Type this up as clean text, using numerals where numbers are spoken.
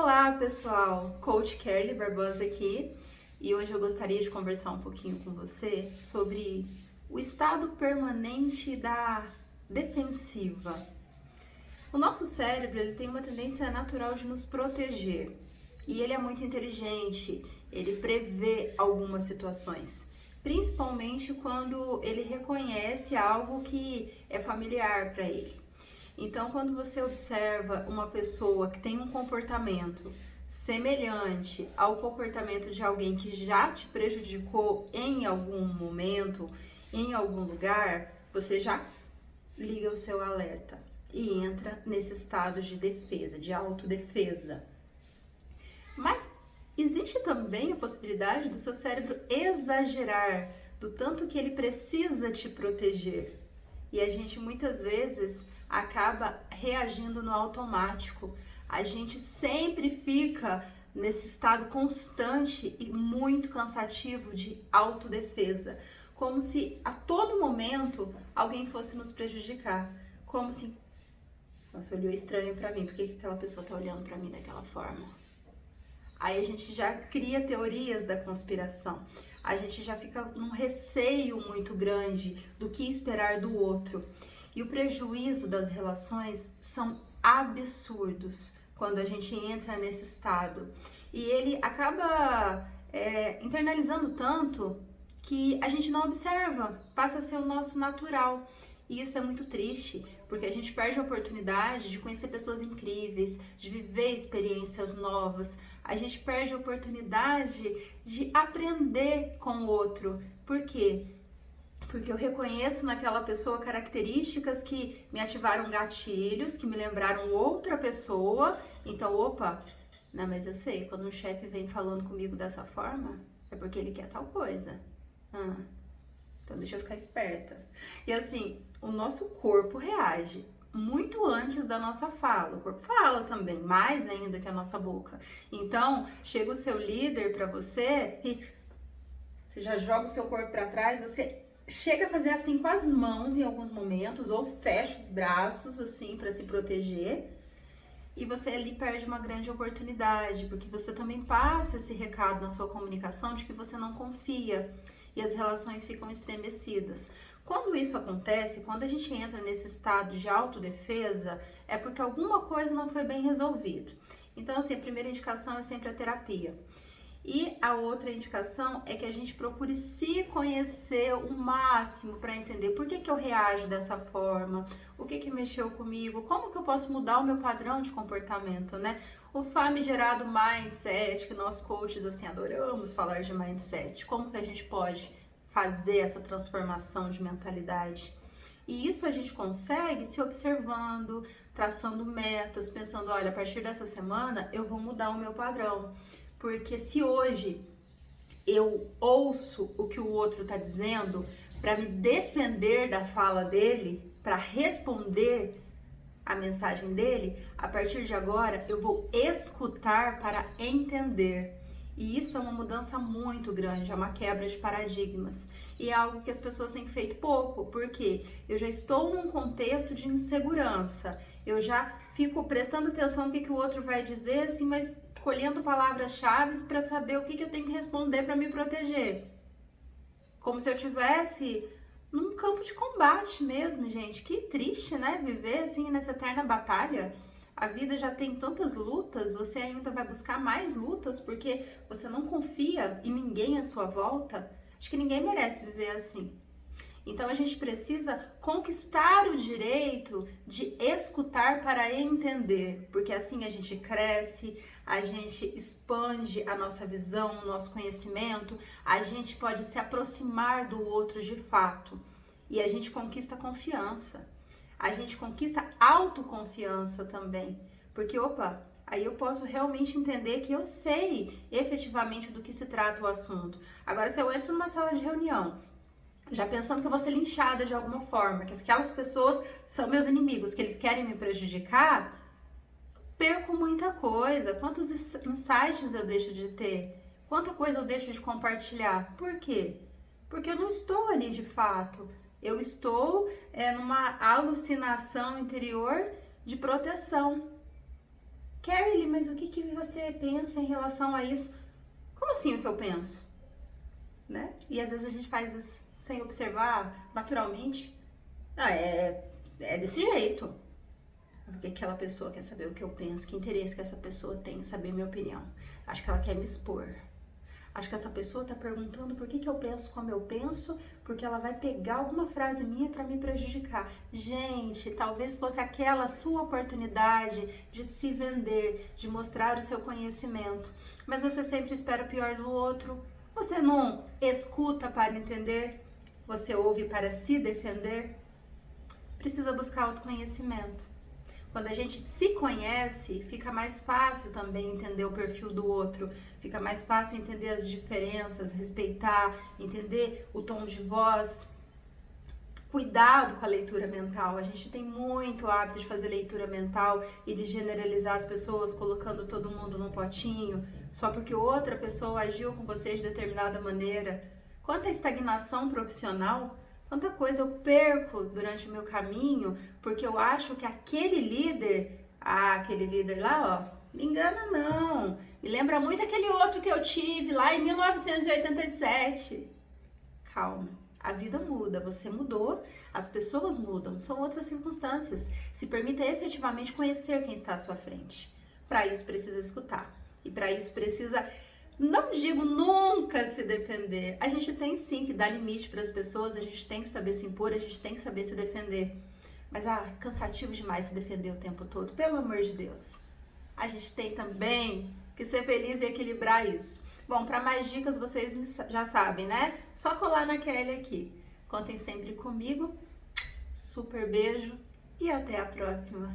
Olá pessoal, Coach Kerly Barbosa aqui e hoje eu gostaria de conversar um pouquinho com você sobre o estado permanente da defensiva. O nosso cérebro ele tem uma tendência natural de nos proteger e ele é muito inteligente, ele prevê algumas situações, principalmente quando ele reconhece algo que é familiar para ele. Então, quando você observa uma pessoa que tem um comportamento semelhante ao comportamento de alguém que já te prejudicou em algum momento, em algum lugar, você já liga o seu alerta e entra nesse estado de defesa, de autodefesa. Mas existe também a possibilidade do seu cérebro exagerar do tanto que ele precisa te proteger. E a gente muitas vezes acaba reagindo no automático. A gente sempre fica nesse estado constante e muito cansativo de autodefesa, como se a todo momento alguém fosse nos prejudicar, como se, nossa, olhou estranho pra mim, por que aquela pessoa tá olhando pra mim daquela forma? Aí a gente já cria teorias da conspiração, a gente já fica num receio muito grande do que esperar do outro. E o prejuízo das relações são absurdos quando a gente entra nesse estado. E ele acaba internalizando tanto que a gente não observa, passa a ser o nosso natural. E isso é muito triste, porque a gente perde a oportunidade de conhecer pessoas incríveis, de viver experiências novas, a gente perde a oportunidade de aprender com o outro. Por quê? Porque eu reconheço naquela pessoa características que me ativaram gatilhos, que me lembraram outra pessoa. Então, opa, não, mas eu sei, quando um chefe vem falando comigo dessa forma, é porque ele quer tal coisa. Então deixa eu ficar esperta. E assim, o nosso corpo reage muito antes da nossa fala. O corpo fala também, mais ainda que a nossa boca. Então, chega o seu líder pra você e você já joga o seu corpo pra trás, você chega a fazer assim com as mãos em alguns momentos, ou fecha os braços assim para se proteger, e você ali perde uma grande oportunidade, porque você também passa esse recado na sua comunicação de que você não confia e as relações ficam estremecidas. Quando isso acontece, quando a gente entra nesse estado de autodefesa, é porque alguma coisa não foi bem resolvida. Então, assim, a primeira indicação é sempre a terapia. E a outra indicação é que a gente procure se conhecer o máximo para entender por que eu reajo dessa forma, o que mexeu comigo, como que eu posso mudar o meu padrão de comportamento, né? O famigerado mindset, que nós coaches assim adoramos falar de mindset, como que a gente pode fazer essa transformação de mentalidade? E isso a gente consegue se observando, traçando metas, pensando, olha, a partir dessa semana eu vou mudar o meu padrão. Porque se hoje eu ouço o que o outro está dizendo para me defender da fala dele, para responder a mensagem dele, a partir de agora eu vou escutar para entender. E isso é uma mudança muito grande, é uma quebra de paradigmas. E é algo que as pessoas têm feito pouco, porque eu já estou num contexto de insegurança, eu já fico prestando atenção no que o outro vai dizer, assim, mas escolhendo palavras-chave para saber o que eu tenho que responder para me proteger. Como se eu tivesse num campo de combate mesmo, gente. Que triste, né? Viver assim nessa eterna batalha. A vida já tem tantas lutas, você ainda vai buscar mais lutas porque você não confia em ninguém à sua volta. Acho que ninguém merece viver assim. Então a gente precisa conquistar o direito de escutar para entender, porque assim a gente cresce, a gente expande a nossa visão, o nosso conhecimento, a gente pode se aproximar do outro de fato e a gente conquista confiança, a gente conquista autoconfiança também, porque opa, aí eu posso realmente entender que eu sei efetivamente do que se trata o assunto. Agora, se eu entro numa sala de reunião já pensando que eu vou ser linchada de alguma forma, que aquelas pessoas são meus inimigos, que eles querem me prejudicar, perco muita coisa. Quantos insights eu deixo de ter? Quanta coisa eu deixo de compartilhar? Por quê? Porque eu não estou ali de fato. Eu estou numa alucinação interior de proteção. Kelly, mas o que você pensa em relação a isso? Como assim o que eu penso? Né? E às vezes a gente faz isso sem observar naturalmente. É desse jeito. Porque aquela pessoa quer saber o que eu penso, que interesse que essa pessoa tem em saber minha opinião. Acho que ela quer me expor. Acho que essa pessoa tá perguntando por que eu penso como eu penso, porque ela vai pegar alguma frase minha para me prejudicar. Gente, talvez fosse aquela sua oportunidade de se vender, de mostrar o seu conhecimento. Mas você sempre espera o pior do outro. Você não escuta para entender, você ouve para se defender. Precisa buscar autoconhecimento. Quando a gente se conhece, fica mais fácil também entender o perfil do outro, fica mais fácil entender as diferenças, respeitar, entender o tom de voz. Cuidado com a leitura mental. A gente tem muito hábito de fazer leitura mental e de generalizar as pessoas, colocando todo mundo num potinho, só porque outra pessoa agiu com você de determinada maneira. Quanta estagnação profissional. Quanta coisa eu perco durante o meu caminho porque eu acho que aquele líder lá, ó, me engana não. Me lembra muito aquele outro que eu tive lá em 1987. Calma, a vida muda, você mudou, as pessoas mudam, são outras circunstâncias. Se permita efetivamente conhecer quem está à sua frente. Para isso precisa escutar e para isso precisa... Não digo nunca se defender. A gente tem sim que dar limite para as pessoas, a gente tem que saber se impor, a gente tem que saber se defender. Mas cansativo demais se defender o tempo todo, pelo amor de Deus. A gente tem também que ser feliz e equilibrar isso. Bom, para mais dicas vocês já sabem, né? Só colar na Kelly aqui. Contem sempre comigo. Super beijo e até a próxima.